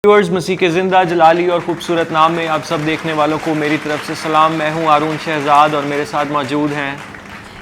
Viewers, मसीह के ज़िंदा जलाली और खूबसूरत नाम में आप सब देखने वालों को मेरी तरफ से सलाम। मैं हूं आरून शहजाद और मेरे साथ मौजूद हैं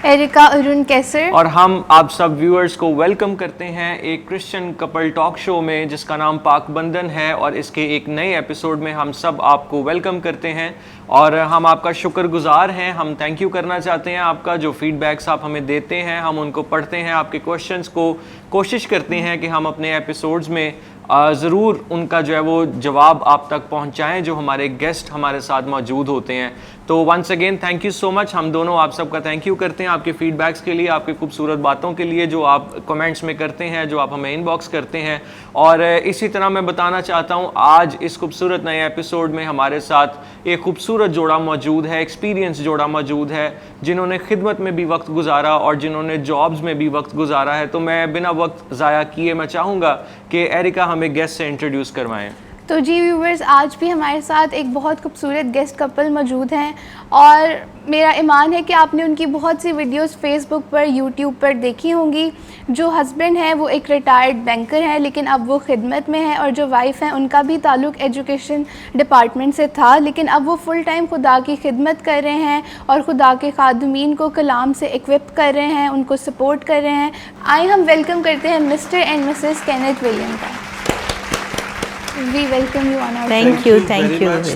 एरिका अरुण कैसर और हम आप सब व्यूअर्स को वेलकम करते हैं एक क्रिश्चियन कपल टॉक शो में जिसका नाम पाक बंधन है। और इसके एक नए एपिसोड में हम सब आपको वेलकम करते हैं और हम आपका शुक्रगुजार हैं। हम थैंक यू करना चाहते हैं आपका, जो फीडबैक्स आप हमें देते हैं हम उनको पढ़ते हैं, आपके क्वेश्चंस को कोशिश करते हैं कि हम अपने एपिसोड्स में ज़रूर उनका जो है वो जवाब आप तक पहुंचाएं जो हमारे गेस्ट हमारे साथ मौजूद होते हैं। तो once again thank you so much. हम दोनों आप सबका थैंक यू करते हैं आपके फीडबैक्स के लिए, आपके खूबसूरत बातों के लिए जो आप कमेंट्स में करते हैं, जो आप हमें इनबॉक्स करते हैं। और इसी तरह मैं बताना चाहता हूँ आज इस खूबसूरत नए एपिसोड में हमारे साथ एक खूबसूरत जोड़ा मौजूद है, एक्सपीरियंस जोड़ा मौजूद है, जिन्होंने खिदमत में भी वक्त गुजारा और जिन्होंने जॉब्स में भी वक्त गुजारा है। तो मैं बिना वक्त ज़ाया किए मैं चाहूँगा कि एरिका हमें गेस्ट से इंट्रोड्यूस करवाएं। तो जी व्यूवर्स, आज भी हमारे साथ एक बहुत खूबसूरत गेस्ट कपल मौजूद हैं और मेरा ईमान है कि आपने उनकी बहुत सी वीडियोस फेसबुक पर, यूट्यूब पर देखी होंगी। जो हस्बैंड हैं वो एक रिटायर्ड बैंकर हैं लेकिन अब वो खिदमत में हैं, और जो वाइफ हैं उनका भी ताल्लुक़ एजुकेशन डिपार्टमेंट से था लेकिन अब वो फुल टाइम खुदा की खिदमत कर रहे हैं और खुदा के खादमीन को कलाम से इक्विप कर रहे हैं, उनको सपोर्ट कर रहे हैं। आइए हम वेलकम करते हैं mister and missus Kenneth William का। We welcome you on our Thank you,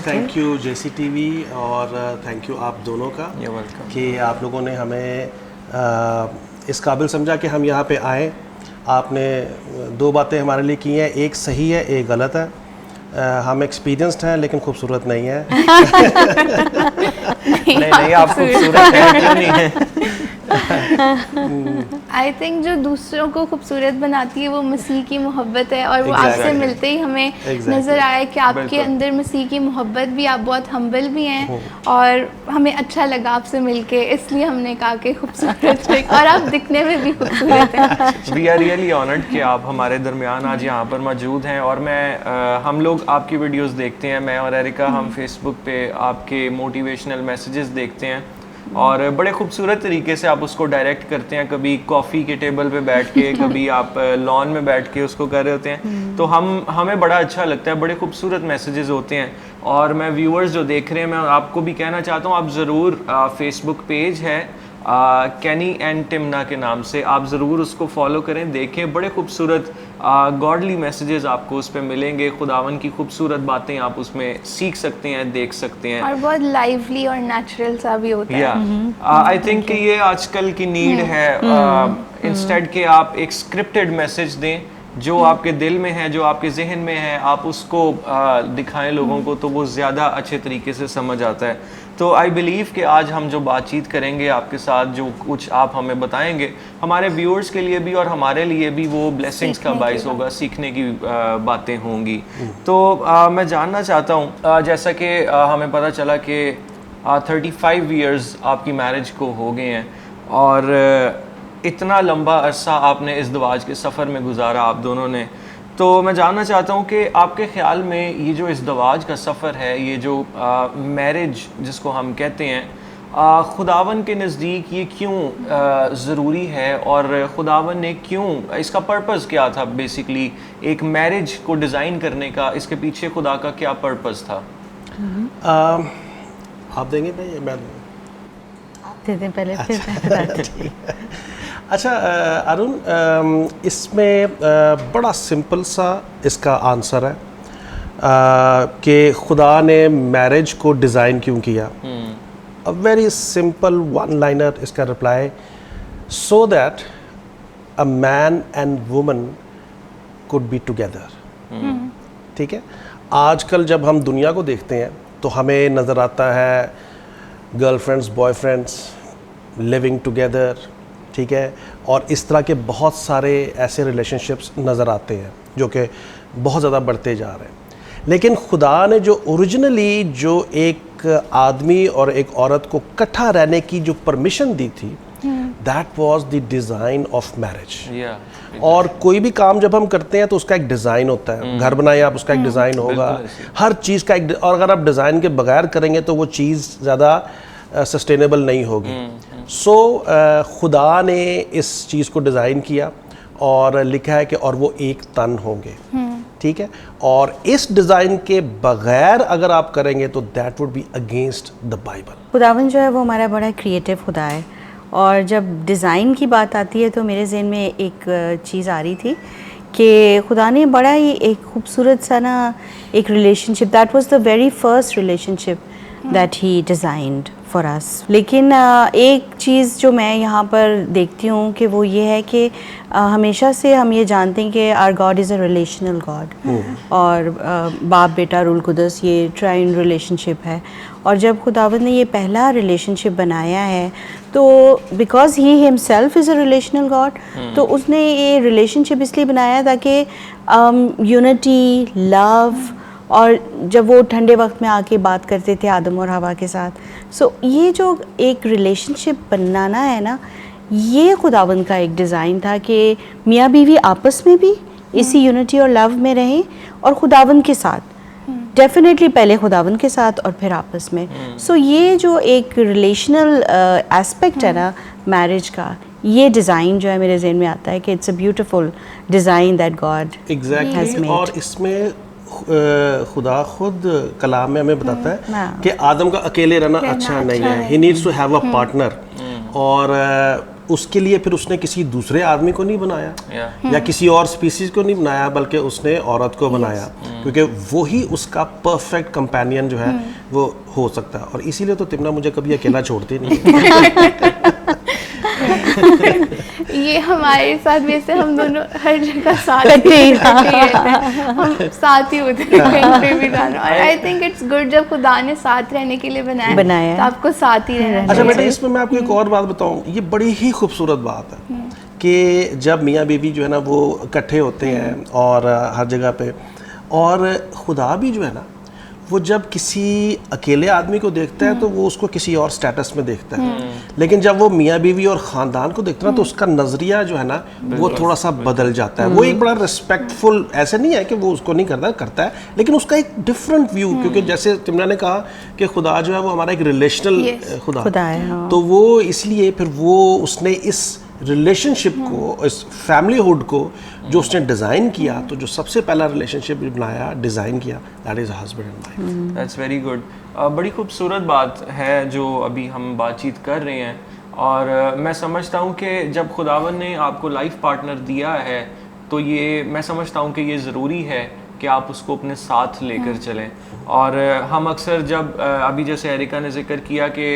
thank you JC TV और थैंक यू आप दोनों का कि आप लोगों ने हमें इस काबिल समझा कि हम यहाँ पे आए। आपने दो बातें हमारे लिए की हैं, एक सही है एक गलत है। हम एक्सपीरियंस्ड हैं लेकिन खूबसूरत नहीं है। नहीं आप खूबसूरत हैं, क्यों नहीं है? आई थिंक जो दूसरों को खूबसूरत बनाती है वो मसीह की मोहब्बत है, और वो आपसे मिलते ही हमें नज़र आया कि आपके अंदर मसीह की मोहब्बत भी, आप बहुत हम्बल भी हैं और हमें अच्छा लगा आपसे मिलके, इसलिए हमने कहा कि खूबसूरत और आप दिखने में भी खूबसूरत हैं। वी आर रियली ऑनर्ड कि आप हमारे दरमियान आज यहाँ पर मौजूद हैं। और हम लोग आपकी वीडियोस देखते हैं, मैं और एरिका हम फेसबुक पे आपके मोटिवेशनल मैसेजेस देखते हैं और बड़े खूबसूरत तरीके से आप उसको डायरेक्ट करते हैं। कभी कॉफ़ी के टेबल पे बैठ के, कभी आप लॉन में बैठ के उसको कर रहे होते हैं। तो हमें बड़ा अच्छा लगता है, बड़े खूबसूरत मैसेजेस होते हैं। और मैं व्यूअर्स जो देख रहे हैं, मैं आपको भी कहना चाहता हूँ आप ज़रूर फेसबुक पेज है कैनी एंड टिमना के नाम से, आप ज़रूर उसको फॉलो करें, देखें। बड़े खूबसूरत गॉडली मैसेजेस आपको उस पर मिलेंगे, खुदावन की खूबसूरत बातें आप उसमें सीख सकते हैं, देख सकते हैं, और बहुत लाइवली और नेचुरल सा भी होता है। आई थिंक कि ये आजकल की नीड है। इंस्टेड के आप एक स्क्रिप्टेड मैसेज दें जो आपके दिल में है, जो आपके जहन में है, आप उसको दिखाएं लोगों को, तो वो ज़्यादा अच्छे तरीके से समझ आता है। तो आई बिलीव कि आज हम जो बातचीत करेंगे आपके साथ, जो कुछ आप हमें बताएंगे, हमारे व्यूअर्स के लिए भी और हमारे लिए भी वो ब्लेसिंग्स का बाइस होगा, सीखने की बातें होंगी। तो मैं जानना चाहता हूँ, जैसा कि हमें पता चला कि 35 ईयर्स आपकी मैरिज को हो गए हैं और इतना लंबा अरसा आपने इस दवाज के सफ़र में गुजारा आप दोनों ने। तो मैं जानना चाहता हूँ कि आपके ख़्याल में ये जो इस दवाज का सफ़र है, ये जो मैरिज जिसको हम कहते हैं, खुदावन के नज़दीक ये क्यों ज़रूरी है और खुदावन ने क्यों, इसका पर्पस क्या था? बेसिकली एक मैरिज को डिज़ाइन करने का, इसके पीछे खुदा का क्या पर्पस था? आप देंगे भाई? मैं दे दें पहले, फिर अच्छा अरुण, इसमें बड़ा सिंपल सा इसका आंसर है कि खुदा ने मैरिज को डिज़ाइन क्यों किया। A very simple one liner इसका reply, so that a man and woman could be together. ठीक है, आजकल जब हम दुनिया को देखते हैं तो हमें नज़र आता है गर्लफ्रेंड्स, बॉयफ्रेंड्स लिविंग टुगेदर, ठीक है, और इस तरह के बहुत सारे ऐसे रिलेशनशिप्स नज़र आते हैं जो कि बहुत ज़्यादा बढ़ते जा रहे हैं। लेकिन खुदा ने जो ओरिजिनली जो एक आदमी और एक औरत को इकट्ठा रहने की जो परमिशन दी थी, that was the design of marriage. और कोई भी काम जब हम करते हैं तो उसका एक डिज़ाइन होता है। घर बनाए आप, उसका एक डिज़ाइन होगा, हर चीज़ का एक, और अगर आप डिज़ाइन के बगैर करेंगे तो वो चीज़ ज़्यादा सस्टेनेबल नहीं होगी। सो खुदा ने इस चीज़ को डिज़ाइन किया और लिखा है कि और वो एक तन होंगे। ठीक है, और इस डिज़ाइन के बगैर अगर आप करेंगे तो that would be against the Bible. खुदावन जो है वो हमारा बड़ा क्रिएटिव खुदा है, और जब डिज़ाइन की बात आती है तो मेरे जहन में एक चीज़ आ रही थी कि खुदा ने बड़ा ही एक खूबसूरत सा ना एक relationship, that was the very first relationship that he designed for us. लेकिन एक चीज़ जो मैं यहाँ पर देखती हूँ कि वो ये है कि हमेशा से हम ये जानते हैं कि our God is a relational God, और बाप बेटा रूल कुदस ये ट्राइन रिलेशनशिप है। और जब खुदावंद ने ये पहला रिलेशनशिप बनाया है तो because he himself is a relational God, तो उसने ये रिलेशनशिप इसलिए बनाया ताकि यूनिटी, लव, और जब वो ठंडे वक्त में आके बात करते थे आदम और हवा के साथ, सो ये जो एक रिलेशनशिप बनाना है ना, ये खुदावंद का एक डिज़ाइन था कि मियाँ बीवी आपस में भी इसी यूनिटी और लव में रहें, और खुदावंद के साथ डेफिनेटली पहले खुदावंद के साथ और फिर आपस में। सो ये जो एक रिलेशनल एस्पेक्ट है ना मैरिज का, ये डिज़ाइन जो है मेरे जहन में आता है कि it's a beautiful design that God has exactly. Made. और इसमें खुदा खुद कलाम में हमें बताता है कि आदम का अकेले रहना अच्छा नहीं है, he needs to have a partner. और उसके लिए फिर उसने किसी दूसरे आदमी को नहीं बनाया या किसी और स्पीसीज को नहीं बनाया, बल्कि उसने औरत को बनाया, क्योंकि वो ही उसका परफेक्ट कंपेनियन जो है वो हो सकता है। और इसीलिए तो तिमना मुझे कभी अकेला छोड़ती नहीं है। ये हमारे साथ वैसे हम दोनों हर जगह साथ ही रहते हैं, हम साथ ही होते हैं कहीं पे भी जाना। और आई थिंक इट्स गुड जब खुदा ने साथ रहने के लिए बनाया तो आपको साथ ही रहना अच्छा चाहिए। बेटा, इसमें मैं आपको एक और बात बताऊं, ये बड़ी ही खूबसूरत बात है कि जब मियाँ बीवी जो है ना वो इकट्ठे होते हैं और हर जगह पे, और खुदा भी जो है ना वो जब किसी अकेले आदमी को देखता है तो वो उसको किसी और स्टेटस में देखता है, लेकिन जब वो मियाँ बीवी और ख़ानदान को देखता है ना तो उसका नज़रिया जो है ना वो थोड़ा सा बदल जाता है। वो एक बड़ा रिस्पेक्टफुल, ऐसे नहीं है कि वो उसको नहीं करता है, लेकिन उसका एक डिफरेंट व्यू, क्योंकि जैसे तिमना ने कहा कि खुदा जो है वो हमारा एक रिलेशनल खुदा है, हाँ। तो वो इसलिए फिर वो उसने इस रिलेशनशिप को, इस फैमिलीहुड को जो उसने डिज़ाइन किया, तो जो सबसे पहला रिलेशनशिप बनाया, डिज़ाइन किया, that is husband and wife. That's very good. बड़ी खूबसूरत बात है जो अभी हम बातचीत कर रहे हैं, और मैं समझता हूँ कि जब खुदावन ने आपको लाइफ पार्टनर दिया है तो ये मैं समझता हूँ कि ये ज़रूरी है कि आप उसको अपने साथ लेकर चलें। और हम अक्सर जब अभी जैसे एरिका ने जिक्र किया कि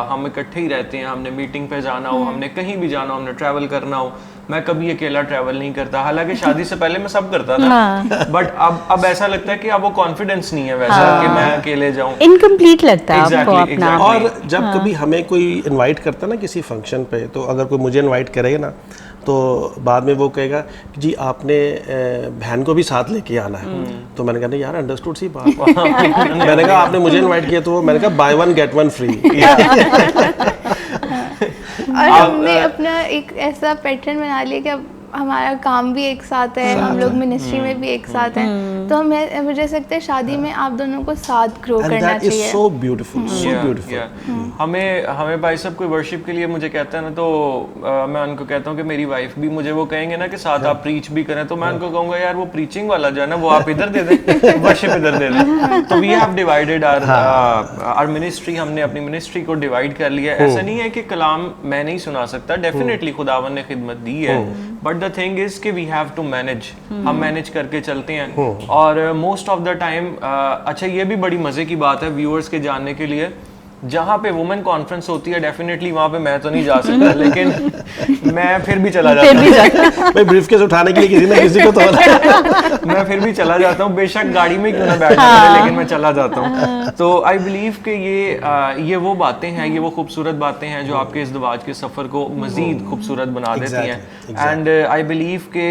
हम इकट्ठे ही रहते हैं, हमने मीटिंग पे जाना हो, हमने कहीं भी जाना हो, हमने ट्रैवल करना हो, मैं कभी अकेला ट्रैवल नहीं करता, हालांकि शादी से पहले मैं सब करता था, बट अब ऐसा लगता है कि अब वो कॉन्फिडेंस नहीं है वैसा कि मैं अकेले जाऊं, इनकम्प्लीट लगता है आपको अपना। और जब कभी हमें कोई इनवाइट करता है ना किसी फंक्शन पे, तो अगर कोई मुझे इनवाइट करेगा ना तो बाद में वो कहेगा कि जी आपने बहन को भी साथ लेके आना है, तो मैंने कहा नहीं यार, अंडरस्टूड सी बात। मैंने कहा आपने मुझे इनवाइट किया, तो मैंने कहा by one get one free. और हमने अपना एक ऐसा पैटर्न बना लिया कि अब हमारा काम भी एक साथ है, हम लोग मिनिस्ट्री में भी एक साथ हैं, तो हमें मुझे लगता है शादी में आप दोनों को साथ ग्रो करना चाहिए। So beautiful, so beautiful. हमें भाई साहब कोई वर्शिप के लिए मुझे कहता है ना, तो मैं उनको कहता हूँ कि मेरी वाइफ भी मुझे वो कहेंगे ना कि साथ आप प्रीच भी करें, तो मैं उनको कहूँगा यार वो प्रीचिंग वाला जो है ना वो आप इधर दे दें, वर्शिप इधर दे दें। तो we have divided our ministry, हमने अपनी मिनिस्ट्री को डिवाइड कर लिया। ऐसा नहीं है कि कलाम मैं नहीं सुना सकता, डेफिनेटली खुदावन ने खिदमत दी है, बट द थिंग इज कि वी हैव टू मैनेज, हम मैनेज करके चलते हैं। और मोस्ट ऑफ द टाइम अच्छा ये भी बड़ी मजे की बात है व्यूअर्स के जानने के लिए, जहाँ पे वुमेन कॉन्फ्रेंस होती है डेफिनेटली वहाँ पे मैं तो नहीं जा सकता, लेकिन मैं फिर भी चला जाता हूँ। भाई ब्रीफकेस उठाने के लिए किसी ना किसी को तो मैं फिर भी चला जाता हूँ, बेशक गाड़ी में क्यों ना बैठना पड़े, लेकिन मैं चला जाता हूँ। तो आई बिलीव कि ये वो बातें हैं, ये वो खूबसूरत बातें हैं जो आपके इस दवाज के सफ़र को मज़ीद खूबसूरत बना देती हैं। एंड आई बिलीव कि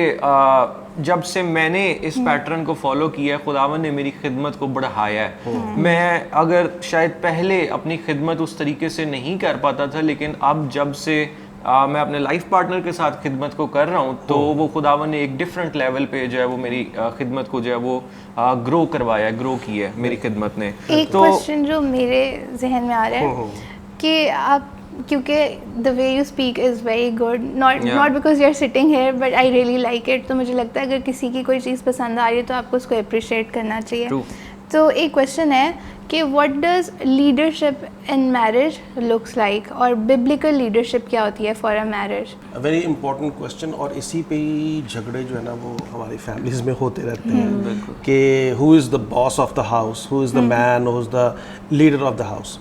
जब से मैंने इस पैटर्न को फॉलो किया है, खुदावन ने मेरी खिदमत को बढ़ाया है। मैं अगर शायद पहले अपनी खिदमत उस तरीके से नहीं कर पाता था, लेकिन अब जब से मैं अपने लाइफ पार्टनर के साथ खिदमत को कर रहा हूँ, तो वो खुदावन ने एक डिफरेंट लेवल पे जो है वो मेरी खिदमत को जो है वो ग्रो करवाया, ग्रो किया है मेरी खिदमत ने। एक क्वेश्चन जो मेरे जहन में आ रहा है कि आप क्योंकि the way you speak is very good, Yeah. Not because you are sitting here but I really like it. तो मुझे लगता है अगर किसी की कोई चीज़ पसंद आ रही है तो आपको उसको अप्रिशिएट करना चाहिए। True. तो एक क्वेश्चन है कि what does leadership in marriage looks like, और बिब्लिकल लीडरशिप क्या होती है for a marriage? Very important question, और इसी पे ही झगड़े जो है ना वो हमारी फैमिलीज में होते रहते हैं कि who is the boss of the house, who is the man, who is the leader of the house.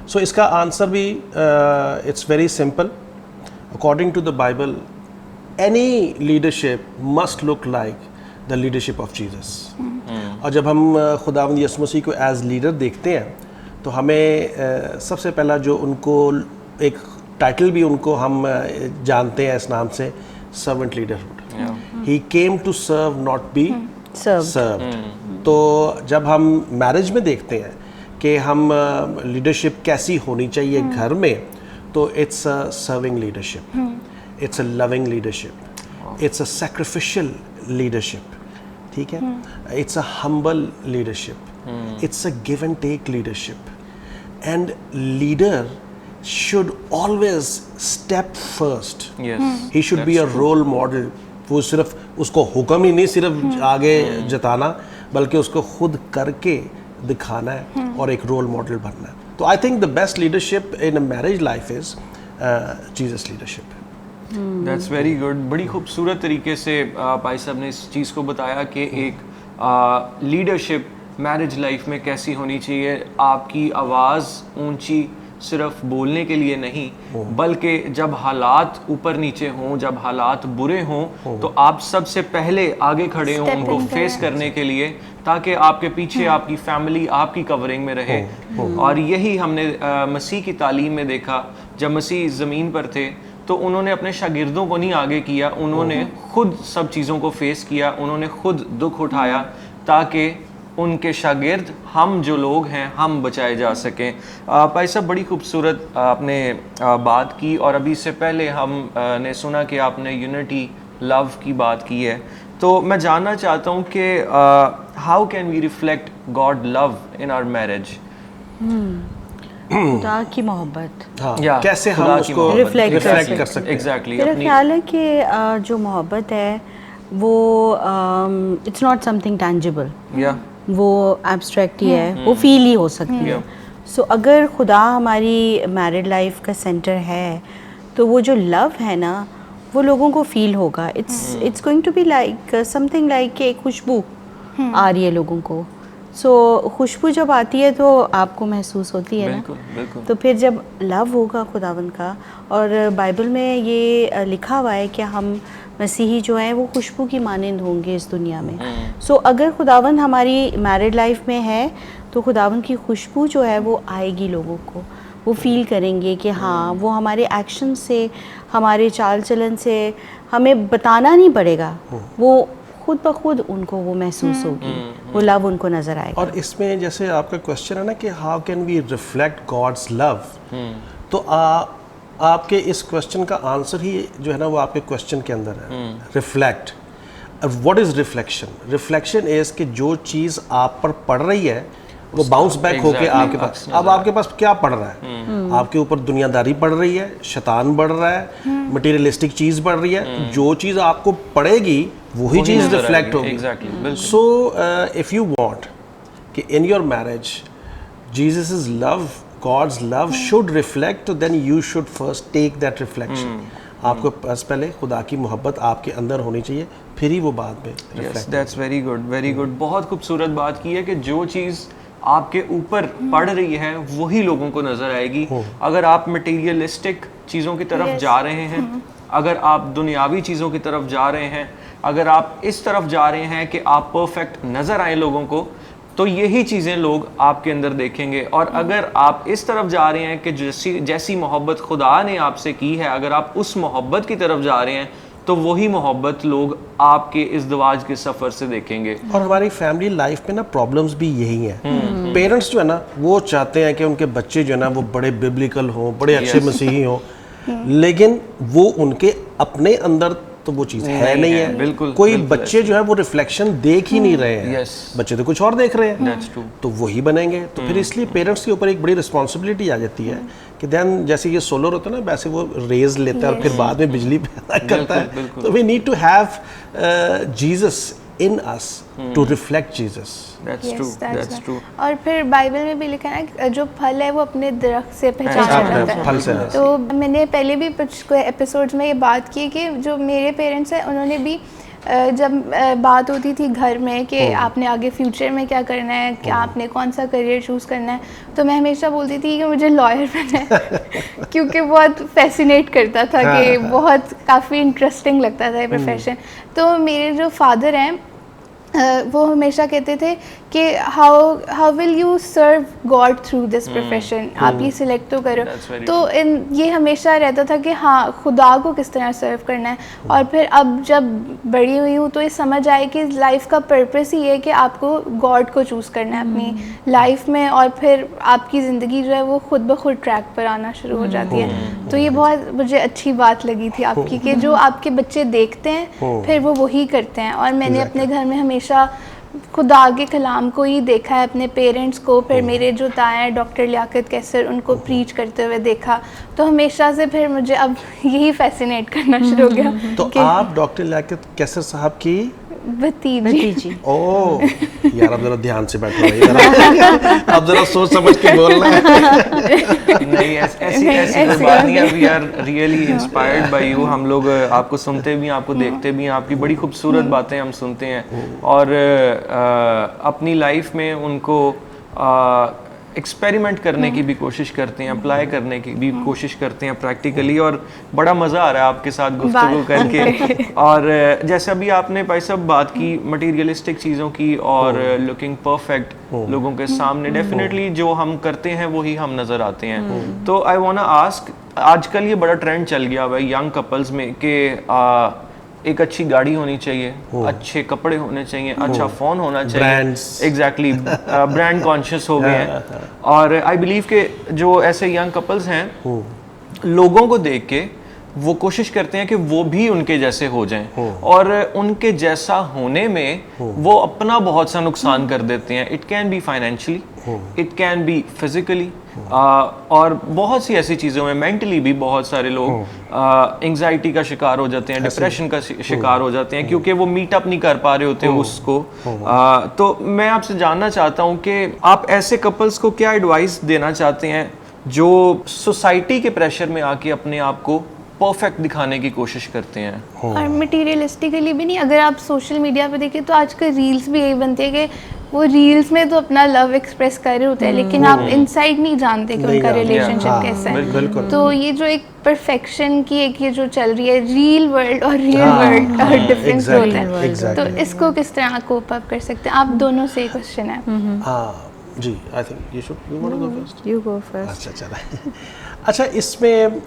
So इसका आंसर भी it's very simple. According to the Bible, any leadership must look like the leadership of Jesus. और जब हम खुदावंद यीशु मसीह को as leader देखते हैं तो हमें सबसे पहला जो उनको एक टाइटल भी उनको हम जानते हैं इस नाम से, servant leaderhood. He came to serve not be served. तो जब हम मैरिज में देखते हैं कि हम लीडरशिप कैसी होनी चाहिए घर में, तो it's a serving leadership, it's a loving leadership, it's a sacrificial leadership, ठीक है, it's a humble leadership, it's a give and take leadership. And leader should always step first. Yes. He should be a role model. वो सिर्फ उसको हुक्म ही नहीं सिर्फ आगे जताना, बल्कि उसको खुद करके दिखाना है और एक रोल मॉडल बनना है। तो I think the best leadership in a marriage life is Jesus leadership. That's very good. बड़ी खूबसूरत तरीके से भाई साहब ने इस चीज़ को बताया कि एक लीडरशिप मैरिज लाइफ में कैसी होनी चाहिए। आपकी आवाज़ ऊंची सिर्फ बोलने के लिए नहीं, बल्कि जब हालात ऊपर नीचे हों, जब हालात बुरे हों, तो आप सबसे पहले आगे खड़े हों उनको फेस करने के लिए, ताकि आपके पीछे आपकी फैमिली आपकी कवरिंग में रहे। और यही हमने मसीह की तालीम में देखा। जब मसीह ज़मीन पर थे तो उन्होंने अपने शागिर्दों को नहीं आगे किया, उन्होंने खुद सब चीज़ों को फेस किया, उन्होंने खुद दुख उठाया ताकि उनके शागिर्द, हम जो लोग हैं, हम बचाए जा सकें। भाई साहब, बड़ी खूबसूरत आपने बात की। और अभी से पहले हम ने सुना कि आपने यूनिटी लव की बात की है, तो मैं जानना चाहता हूँ कि how can we reflect God love in our marriage? खुदा की मोहब्बत, हाँ, या कैसे हम खुदा की उसको मोहब्बत रिफ्लेक्ट कर सकते हैं। एग्जैक्टली। मेरा ख्याल है कि जो मोहब्बत है वो इट्स नॉट समथिंग टैंजिबल, या वो एब्स्ट्रैक्ट ही है, वो फील ही हो सकती है। सो अगर खुदा हमारी मैरिड लाइफ का सेंटर है तो वो जो लव है ना वो लोगों को फील होगा। It's going to be like something like एक खुशबू आ रही है लोगों को। सो खुशबू जब आती है तो आपको महसूस होती है बिल्कुल, ना, बिल्कुल। तो फिर जब लव होगा खुदावन का, और बाइबल में ये लिखा हुआ है कि हम मसीही जो हैं वो खुशबू की मानिंद होंगे इस दुनिया में। सो अगर खुदावन हमारी मैरिड लाइफ में है तो खुदावन की खुशबू जो है वो आएगी, लोगों को वो फील करेंगे कि हाँ, वो हमारे एक्शन से, हमारे चाल चलन से हमें बताना नहीं पड़ेगा, वो खुद ब खुद उनको वो महसूस होगी, वो लव उनको नज़र आएगा। और इसमें जैसे आपका क्वेश्चन है ना कि how can we reflect God's love, तो आपके इस क्वेश्चन का आंसर ही जो है ना वो आपके क्वेश्चन के अंदर है। Reflect, what is reflection? Reflection is कि जो चीज़ आप पर पड़ रही है वो बाउंस बैक होके आपके पास, अब आपके पास क्या पड़ रहा है? आपके ऊपर दुनियादारी पड़ रही है, शैतान बढ़ रहा है, मटेरियलिस्टिक चीज़ बढ़ रही है। जो चीज़ आपको पड़ेगी वही चीज़ रिफ्लेक्ट होगी। सो इफ़ यू वांट कि in your marriage Jesus is love, God's love should reflect, तो then you should first take that reflection. आपको पहले खुदा की मोहब्बत आपके अंदर होनी चाहिए, फिर ही वो बाद में Yes, that's very good, very good. बहुत खूबसूरत बात की है कि जो चीज़ आपके ऊपर पड़ रही है वही लोगों को नज़र आएगी। अगर आप मटेरियलिस्टिक चीज़ों की तरफ जा रहे हैं, अगर आप दुनियावी चीज़ों की तरफ जा रहे हैं, अगर आप इस तरफ जा रहे हैं कि आप परफेक्ट नज़र आए लोगों को, तो यही चीज़ें लोग आपके अंदर देखेंगे। और अगर आप इस तरफ जा रहे हैं कि जैसी मोहब्बत खुदा ने आपसे की है, अगर आप उस मोहब्बत की तरफ जा रहे हैं, तो वही मोहब्बत लोग आपके इस दवाज के सफ़र से देखेंगे। और हमारी फैमिली लाइफ में ना प्रॉब्लम्स भी यही हैं। पेरेंट्स जो है ना वो चाहते हैं कि उनके बच्चे जो है ना वो बड़े बिब्लिकल हों, बड़े अच्छे मसीही हों, लेकिन वो उनके अपने अंदर तो वो चीज़ है नहीं है। बिल्कुल, कोई बिल्कुल बच्चे जो है वो रिफ्लेक्शन देख ही नहीं रहे हैं, Yes. बच्चे तो कुछ और देख रहे हैं, That's true. तो वही बनेंगे। तो फिर इसलिए पेरेंट्स के ऊपर एक बड़ी रिस्पॉन्सिबिलिटी आ जाती है कि देन जैसे ये सोलर होता है ना, वैसे वो रेज लेता है और फिर बाद में बिजली पैदा करता है। बिल्कुल। तो we need to have Jesus in us to reflect Jesus. That's Yes, true. that's That's right. true. और फिर बाइबल में भी लिखा है कि जो फल है वो अपने दरख्त से पहचाना अपने जाता है। फल से। तो मैंने पहले भी कुछ एपिसोड्स में ये बात की कि जो मेरे पेरेंट्स हैं उन्होंने भी जब बात होती थी घर में कि आपने आगे फ्यूचर में क्या करना है, क्या आपने कौन सा करियर चूज़ करना है, तो मैं हमेशा बोलती थी कि मुझे लॉयर बनना है क्योंकि बहुत फैसिनेट करता था कि बहुत काफ़ी इंटरेस्टिंग लगता था ये प्रोफेशन। तो मेरे जो फादर हैं वो हमेशा कहते थे कि how will you serve God through this profession, आप ये सिलेक्ट तो करो। That's very तो ये हमेशा रहता था कि हाँ खुदा को किस तरह सर्व करना है। और फिर अब जब बड़ी हुई हूँ तो ये समझ आए कि लाइफ का पर्पस ही है कि आपको गॉड को चूज़ करना है अपनी लाइफ में, और फिर आपकी ज़िंदगी जो है वो खुद ब खुद ट्रैक पर आना शुरू हो जाती है। तो ये बहुत मुझे अच्छी बात लगी थी आपकी कि जो आपके बच्चे देखते हैं फिर वो वही करते हैं। और मैंने अपने घर में हमेशा खुदा के कलाम को ही देखा है, अपने पेरेंट्स को, फिर मेरे जो ताए हैं डॉक्टर लियाकत कैसर, उनको प्रीच करते हुए देखा। तो हमेशा से फिर मुझे अब यही फैसिनेट करना शुरू हो गया। तो आप डॉक्टर लियाकत कैसर साहब की भतीजी। ओह यार, अब जरा ध्यान से बैठो भाई, जरा अब जरा सोच समझ के बोलना है। नहीं, ऐसी कोई बात नहीं है। We are really inspired by you. हम लोग आपको सुनते भी हैं, आपको देखते भी हैं, आपकी बड़ी खूबसूरत बातें हम सुनते हैं और अपनी लाइफ में उनको एक्सपेरिमेंट करने की भी कोशिश करते हैं, अप्लाई करने की भी कोशिश करते हैं प्रैक्टिकली, और बड़ा मज़ा आ रहा है आपके साथ गुफ्तगू करके। और जैसे अभी आपने भाई साहब बात की मटीरियलिस्टिक चीज़ों की और लुकिंग परफेक्ट लोगों के सामने, डेफिनेटली जो हम करते हैं वही हम नज़र आते हैं। तो आई वांट टू आस्क, आजकल ये बड़ा ट्रेंड चल गया हुआ है यंग कपल्स में कि एक अच्छी गाड़ी होनी चाहिए, अच्छे कपड़े होने चाहिए, अच्छा फोन होना चाहिए, Brands. एग्जैक्टली ब्रांड कॉन्शियस हो गए हैं। और आई बिलीव के जो ऐसे यंग कपल्स हैं लोगों को देख के वो कोशिश करते हैं कि वो भी उनके जैसे हो जाएं, और उनके जैसा होने में वो अपना बहुत सा नुकसान कर देते हैं। It can be financially, it can be physically, और बहुत सी ऐसी चीज़ों में मेंटली भी बहुत सारे लोग एंजाइटी का शिकार हो जाते हैं, डिप्रेशन का शिकार हो जाते हैं, क्योंकि वो मीट अप नहीं कर पा रहे होते उसको। तो मैं आपसे जानना चाहता हूँ कि आप ऐसे कपल्स को क्या एडवाइस देना चाहते हैं जो सोसाइटी के प्रेशर में आके अपने आप को परफेक्ट दिखाने की कोशिश करते हैं। और मटीरियलिस्टिकली भी नहीं, अगर आप सोशल मीडिया पे देखें तो आजकल रील्स भी यही बनते हैं कि वो रील्स में तो अपना लव एक्सप्रेस कर रहे होते हैं लेकिन आप इनसाइड नहीं जानते कि उनका रिलेशनशिप कैसा है। तो ये जो एक परफेक्शन की एक ये जो चल रही है, रियल वर्ल्ड और रियल वर्ल्ड का डिफरेंस होता है, तो इसको किस तरह कोप अप कर सकते हैं? आप दोनों से क्वेश्चन है। हाँ जी, I think you should, you want to go first? You go first. अच्छा चला। अच्छा, इसमें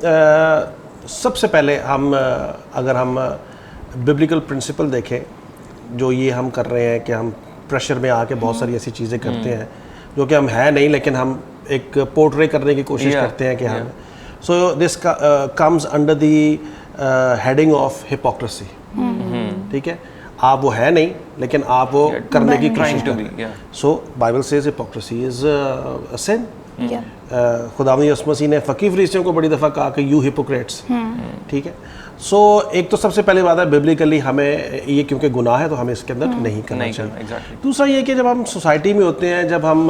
सबसे पहले हम अगर हम बिब्लिकल प्रिंसिपल देखें, जो ये हम कर रहे हैं कि हम प्रेशर में आके बहुत सारी ऐसी चीज़ें करते हैं जो कि हम है नहीं, लेकिन हम एक पोर्ट्रे करने की कोशिश करते हैं कि हम, so this comes under the heading of hypocrisy. ठीक है, आप वो है नहीं लेकिन आप वो करने की कोशिश कर रहे हैं। So Bible says hypocrisy is a sin. खुदावंद यीशु मसीह ने फकीर फरीसियों को बड़ी दफ़ा कहा कि यू हिपोक्रेट्स। ठीक है, सो एक तो सबसे पहले बात है बिब्लिकली हमें ये, क्योंकि गुनाह है तो हमें इसके अंदर नहीं करना चाहिए। दूसरा ये कि जब हम सोसाइटी में होते हैं, जब हम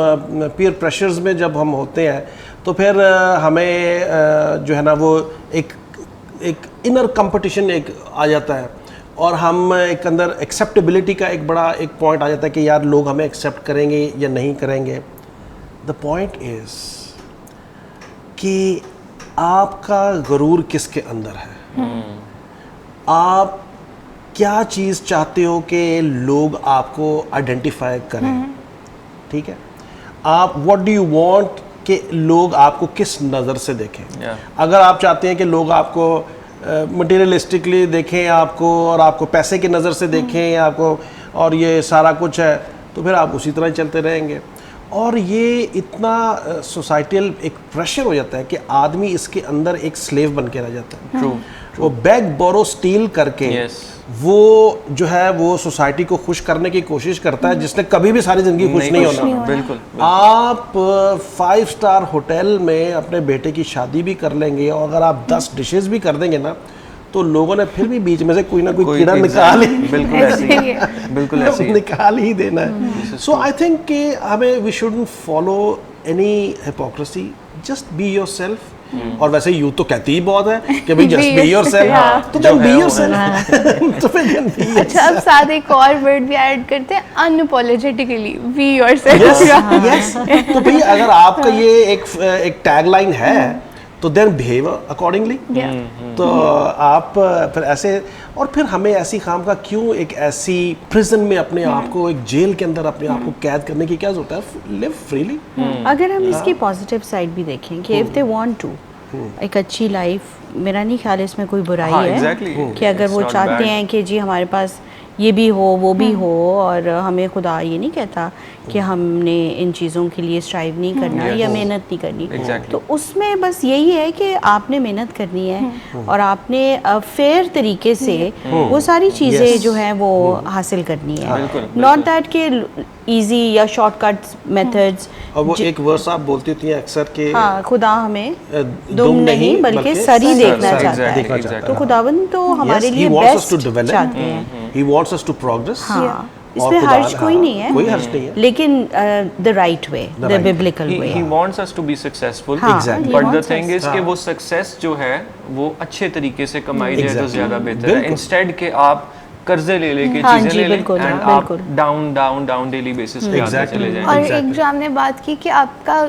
पीयर प्रेशर्स में जब हम होते हैं, तो फिर हमें जो है ना वो एक इनर कंपटीशन एक आ जाता है, और हम एक अंदर एक्सेप्टेबिलिटी का एक बड़ा एक पॉइंट आ जाता है कि यार लोग हमें एक्सेप्ट करेंगे या नहीं करेंगे। द पॉइंट इज कि आपका गरूर किसके अंदर है, आप क्या चीज़ चाहते हो कि लोग आपको आइडेंटिफाई करें। ठीक है, आप व्हाट डू यू वांट कि लोग आपको किस नज़र से देखें। अगर आप चाहते हैं कि लोग आपको मटेरियलिस्टिकली देखें आपको, और आपको पैसे की नज़र से देखें आपको, और ये सारा कुछ है, तो फिर आप उसी तरह चलते रहेंगे। और ये इतना सोसाइटल एक प्रेशर हो जाता है कि आदमी इसके अंदर एक स्लेव बन के रह जाता है। वो बैग बोरो स्टील करके Yes. वो जो है वो सोसाइटी को खुश करने की कोशिश करता है, जिसने कभी भी सारी जिंदगी खुश नहीं होना। बिल्कुल आप 5 स्टार होटल में अपने बेटे की शादी भी कर लेंगे और अगर आप 10 डिशेस भी कर देंगे ना, तो लोगों ने फिर भी बीच में से कोई ना कोई कीड़ा निकाल ही बिल्कुल ऐसे ही बिल्कुल ऐसे ही निकाल ही देना है। सो आई थिंक कि हमें we shouldn't follow any hypocrisy, just be yourself. और वैसे यूथ तो कहती ही बहुत है कि भाई जस्ट बी योरसेल्फ, तो देन बी योरसेल्फ। तो फिर then be अच्छा, अब साथ एक और वर्ड भी ऐड करते हैं, अनअपोलोजेटिकली बी योरसेल्फ। यस तो भाई अगर आपका ये एक टैगलाइन है तो देन बिहेव अकॉर्डिंगली। तो आप फिर ऐसे, और फिर हमें ऐसी खाम का क्यों एक ऐसी प्रिजन में अपने आप को, एक जेल के अंदर अपने आप को कैद करने की क्या जरूरत है? Live freely. अगर हम इसकी पॉजिटिव साइड भी देखें कि इफ़ दे वांट टू एक अच्छी लाइफ, मेरा नहीं ख्याल इसमें कोई बुराई हाँ, है exactly. कि अगर It's वो not चाहते bad. हैं कि जी हमारे पास ये भी हो वो भी हो, और हमें खुदा ये नहीं कहता कि हमने इन चीज़ों के लिए स्ट्राइव नहीं करना या मेहनत नहीं करनी। Exactly. तो उसमें बस यही है कि आपने मेहनत करनी है और आपने फेयर तरीके से वो सारी चीज़ें Yes. जो हैं वो हासिल करनी है। बिल्कुल, नॉट दैट के इजी या शॉर्टकट्स मेथड्स। और वो एक वर्स आप बोलती होती हैं अक्सर के हाँ, खुदा हमें दुम नहीं बल्कि सर ही देखना सर, चाहता exactly, है। exactly. तो खुदावंद तो हमारे लिए he wants us best to develop. चाहते हैं। He wants us to progress. हाँ, और इसमें खुदा- हर्ज कोई हाँ, नहीं है, कोई हर्ज नहीं है। लेकिन the right way, the right. Biblical way. he wants us to be successful. हाँ, Exactly. he But the wants thing us- is कि वो सक्सेस जो है वो अच्छे तरीके से कमाई जाए तो Exactly. ज्यादा बेहतर है, बिल्कुल। इंस्टेड के आप कर्जे ले लेके हाँ चीजें जी, ले लें बिल्कुल, एंड हाँ, आप बिल्कुल। डाउन डेली बेसिस पे आते Exactly. चले और जाएं। एक जो आपने बात की कि आपका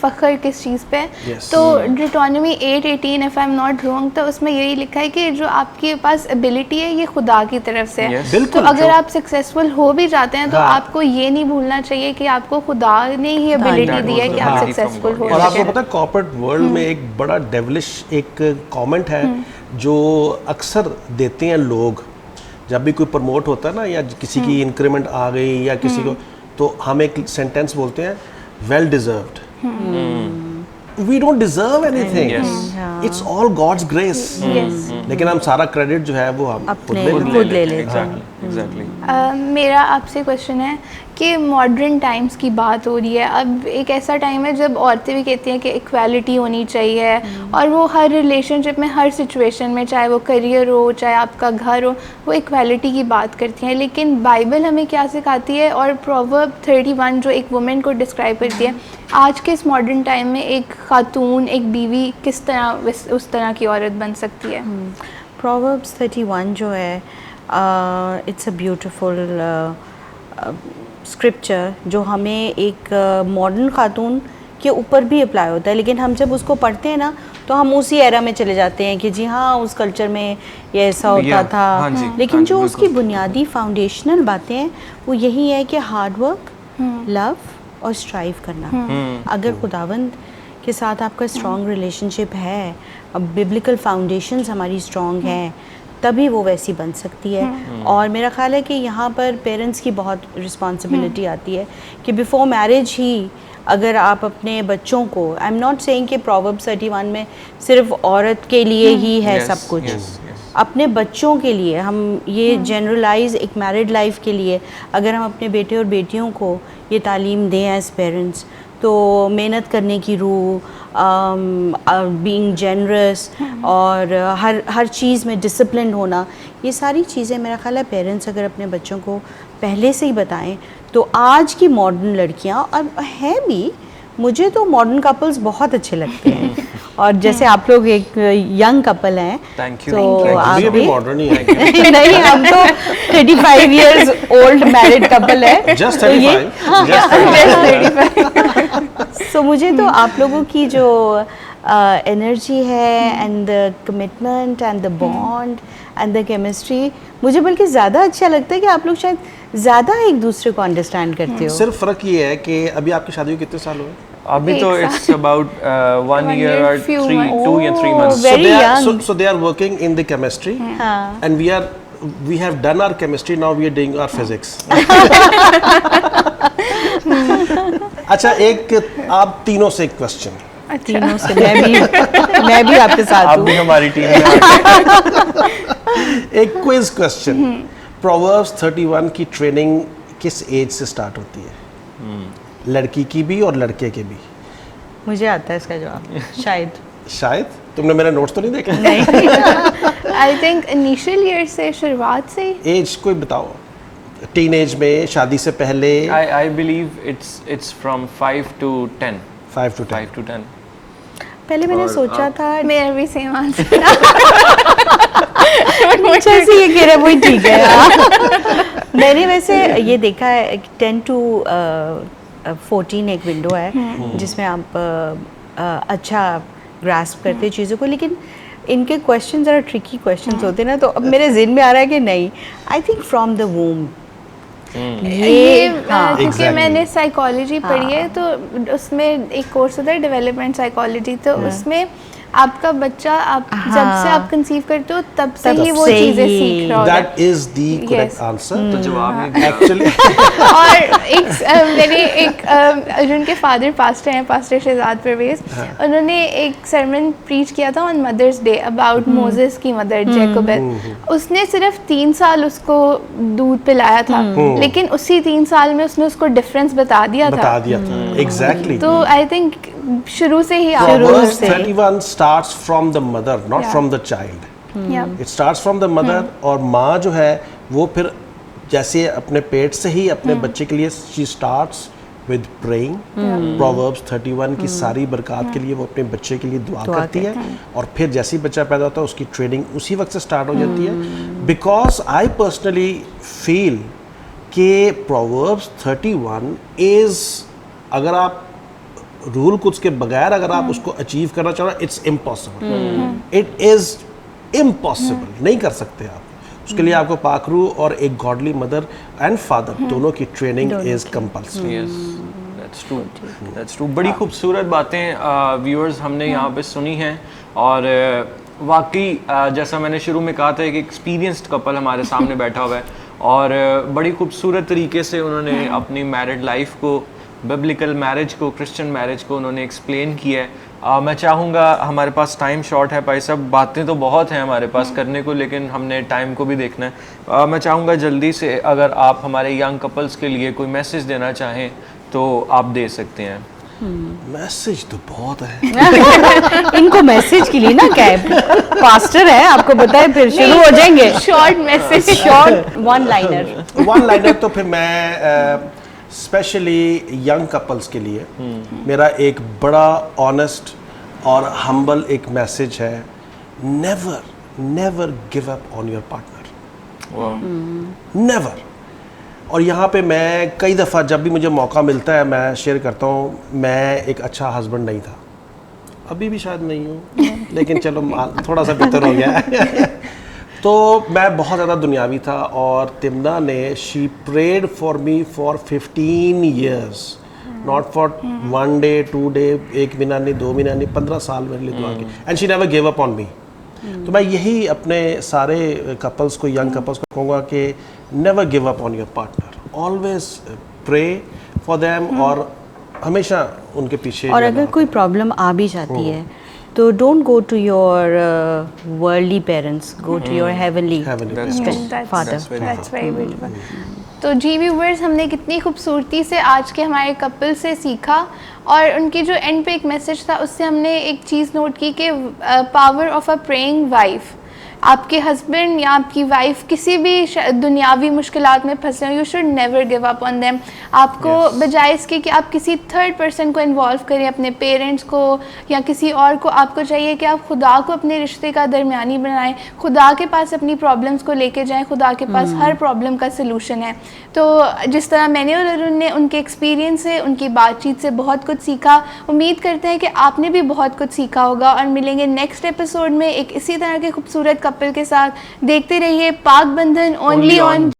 फ़ख्र किस चीज़ पे है, Yes. तो डिटोनमी 8:18 if I am not wrong, तो उसमें यही लिखा है कि जो आपके पास एबिलिटी है ये खुदा की तरफ से है। Yes. तो बिल्कुल, अगर जो- आप सक्सेसफुल हो भी जाते हैं तो हाँ। आपको ये नहीं भूलना चाहिए कि आपको खुदा ने ही एबिलिटी that दी है was कि the आप ability from सक्सेसफुल God. हो और आपको सकें। पता है कॉर्पोरेट वर्ल्ड में एक बड़ा डेविलिश एक कमेंट है जो अक्सर देते हैं लोग जब भी कोई प्रमोट होता है ना, या किसी की इंक्रीमेंट आ गई या किसी को, तो हम एक सेंटेंस बोलते हैं, well deserved. We don't deserve anything, Yes. It's all God's grace. Yes. लेकिन हम सारा क्रेडिट जो है वो हम खुद अपने ले खुद लेते हैं। ले लेते हैं। एग्जैक्टली मेरा आपसे क्वेश्चन है कि मॉडर्न टाइम्स की बात हो रही है, अब एक ऐसा टाइम है जब औरतें भी कहती हैं कि इक्वालिटी होनी चाहिए, और वो हर रिलेशनशिप में, हर सिचुएशन में, चाहे वो करियर हो, चाहे आपका घर हो, वो इक्वालिटी की बात करती हैं। लेकिन बाइबल हमें क्या सिखाती है, और प्रोवर्ब 31 जो एक वुमेन को डिस्क्राइब करती है, आज के इस मॉडर्न टाइम में एक खातून, एक बीवी किस तरह उस तरह की औरत बन सकती है? प्रोवर्ब्स 31 जो है, इट्स अ ब्यूटीफुल स्क्रिप्चर जो हमें एक मॉडर्न खातून के ऊपर भी अप्लाई होता है। लेकिन हम जब उसको पढ़ते हैं ना तो हम उसी एरा में चले जाते हैं कि जी हाँ, उस कल्चर में ये ऐसा होता Yeah, था। हाँ जी, लेकिन हाँ जी, जो उसकी बिल्कुल। बुनियादी फाउंडेशनल बातें हैं वो यही है कि हार्ड वर्क, लव और स्ट्राइव करना। अगर खुदावंद के साथ आपका स्ट्रॉन्ग रिलेशनशिप है, अब बिब्लिकल फाउंडेशंस हमारी स्ट्रॉन्ग हैं, तभी वो वैसी बन सकती है। और मेरा ख्याल है कि यहाँ पर पेरेंट्स की बहुत रिस्पॉन्सिबिलिटी आती है कि बिफोर मैरिज ही अगर आप अपने बच्चों को, आई एम नॉट सेइंग कि प्रोवर्ब्स 31 में सिर्फ औरत के लिए ही है Yes, सब कुछ, yes, yes. अपने बच्चों के लिए हम ये जनरलाइज एक मैरिड लाइफ के लिए अगर हम अपने बेटे और बेटियों को ये तालीम दें एज पेरेंट्स, तो मेहनत करने की रूह, बीइंग जेनरस और हर चीज़ में डिसिप्लिन होना, ये सारी चीज़ें मेरा ख्याल है पेरेंट्स अगर अपने बच्चों को पहले से ही बताएं तो आज की मॉडर्न लड़कियां, और हैं भी, मुझे तो मॉडर्न कपल्स बहुत अच्छे लगते हैं। और जैसे आप लोग एक यंग कपल हैं, Thank you. तो Thank you. आप ये भी भी मॉडर्न ही है। नहीं, हम तो 35 इयर्स ओल्ड मैरिड कपल है। जस्ट तो ये 35 सो मुझे तो आप लोगों की जो एनर्जी है and the commitment and the bond and the chemistry, मुझे बल्कि ज़्यादा अच्छा लगता है कि आप लोग शायद ज़्यादा एक दूसरे को अंडरस्टैंड करते हो। सिर्फ फर्क ये है कि अभी आपकी शादी को कितने साल हुए? अभी तो एक it's about 1 One year year, or few 2 या 3 Oh, months. very young. So they are working in the chemistry, हाँ। and we have done our chemistry, now we are doing our physics. अच्छा, एक आप तीनों से एक क्वेश्चन, तीनों से मैं भी आपके साथ आप हूँ। भी हमारी टीम में आ एक क्विज क्वेश्चन, प्रोवर्ब्स 31 की ट्रेनिंग किस एज से स्टार्ट होती है? लड़की की भी और लड़के के भी। मुझे आता है इसका जवाब शायद तुमने मेरे नोट्स तो नहीं देखे? नहीं। आई थिंक इनिशियल ईयर से, शुरुआत से ही। एज कोई बताओ, टीनेज में, शादी से पहले? I believe it's from 5 to 10. 5 to 10। 5 to 10. पहले मैंने सोचा था मेरा भी सेम आंसर। जैसे ये कह रहे वही ठीक है। मैंने वैसे ये देखा है 10 to 14 एक विंडो है जिसमें आप अच्छा ग्रास्प करते चीज़ों को, लेकिन इनके क्वेश्चन ज़रा ट्रिकी क्वेश्चंस होते हैं ना, तो अब मेरे ज़हन में आ रहा है कि नहीं, आई थिंक फ्रॉम द वूम। ये हाँ, क्योंकि Exactly. मैंने साइकोलॉजी पढ़ी है, तो उसमें एक कोर्स होता है डेवलपमेंट साइकोलॉजी, तो उसमें आपका बच्चा जब से आप कंसीव करते हो तब से ही वो चीज़ें सीख रहा होता है। That is the correct Yes. Answer. तो जवाब ही दिया। एक्चुअली और एक अर्जुन के फादर पास्टर हैं, पास्टर शहजाद परवेज, उन्होंने एक सरमन प्रीच किया था on Mother's Day about Moses की मदर जैकोबेथ। उसने सिर्फ 3 साल उसको दूध पिलाया था, लेकिन उसी 3 साल में उसने उसको डिफरेंस बता दिया था। एग्जैक्टली। तो आई थिंक शुरू से ही Proverbs से। 31 starts from the mother, not Yeah. from the child. Yeah. It starts from the mother, और माँ जो है वो फिर जैसे अपने पेट से ही अपने बच्चे के लिए she starts with praying. Proverbs 31 की सारी बरकत के लिए वो अपने बच्चे के लिए दुआ करती है, और फिर जैसे ही बच्चा पैदा होता है उसकी ट्रेनिंग उसी वक्त से स्टार्ट हो जाती है। बिकॉज आई पर्सनली फील कि Proverbs 31 इज, अगर आप रूल कुछ के बगैर अगर आप उसको अचीव करना चाहो, it's impossible. It is impossible, नहीं कर सकते आप। उसके लिए आपको पाक रूह और एक गॉडली मदर एंड फादर दोनों की training is compulsory. Yes, that's true. That's true. बड़ी खूबसूरत बातें व्यूअर्स हमने यहाँ पे सुनी हैं, और वाकई जैसा मैंने शुरू में कहा था, एक एक्सपीरियंस्ड कपल हमारे सामने बैठा हुआ है, और बड़ी खूबसूरत तरीके से उन्होंने अपनी मैरिड लाइफ को, बिब्लिकल मैरिज को, क्रिश्चियन मैरिज को उन्होंने एक्सप्लेन किया है। मैं चाहूँगा, हमारे पास टाइम शॉर्ट है भाई साहब, बातें तो बहुत हैं हमारे पास करने को, लेकिन हमने टाइम को भी देखना है। मैं चाहूँगा जल्दी से अगर आप हमारे यंग कपल्स के लिए कोई मैसेज देना चाहें तो आप दे सकते हैं। मैसेज तो बहुत है। इनको मैसेज के लिए ना क्या है, पास्टर है, आपको बताए फिर शुरू हो जाएंगे short message. Short one liner. One liner तो फिर मैं स्पेशली यंग कपल्स के लिए मेरा एक बड़ा ऑनेस्ट और हम्बल एक मैसेज है, never never give up on your partner, never. और यहाँ पे मैं कई दफ़ा जब भी मुझे मौका मिलता है मैं शेयर करता हूँ, मैं एक अच्छा हस्बैंड नहीं था, अभी भी शायद नहीं हूँ, लेकिन चलो थोड़ा सा बेहतर हो गया है। तो मैं बहुत ज़्यादा दुनियावी था, और तिमना ने she prayed for me for 15 years, not for 1 day 2 day, 1 महीना नहीं, 2 महीना नहीं, 15 साल मेरे लिए दुआ की, and she never give up on me. तो मैं यही अपने सारे कपल्स को, यंग कपल्स को कहूँगा कि never give up on your partner, always pray for them, और हमेशा उनके पीछे। और अगर कोई प्रॉब्लम आ भी जाती है तो don't go to your worldly parents, go to your heavenly father. That's very beautiful. तो जी व्यूवर्स, हमने कितनी खूबसूरती से आज के हमारे कपल से सीखा, और उनकी जो एंड पे एक मैसेज था उससे हमने एक चीज़ नोट की कि power of a praying wife. आपके हस्बैंड या आपकी वाइफ किसी भी दुनियावी मुश्किलात में फंसे हो, you should never give up on them. आपको बजाय इसके कि आप किसी थर्ड पर्सन को इन्वॉल्व करें, अपने पेरेंट्स को या किसी और को, आपको चाहिए कि आप खुदा को अपने रिश्ते का दरमियानी बनाएं, खुदा के पास अपनी प्रॉब्लम्स को लेके जाएं, खुदा के पास हर प्रॉब्लम का सलूशन है। तो जिस तरह मैंने और अरुण ने उनके एक्सपीरियंस से, उनकी बातचीत से बहुत कुछ सीखा, उम्मीद करते हैं कि आपने भी बहुत कुछ सीखा होगा, और मिलेंगे नेक्स्ट एपिसोड में एक इसी तरह के खूबसूरत कपल के साथ। देखते रहिए पाक बंधन ओनली ऑन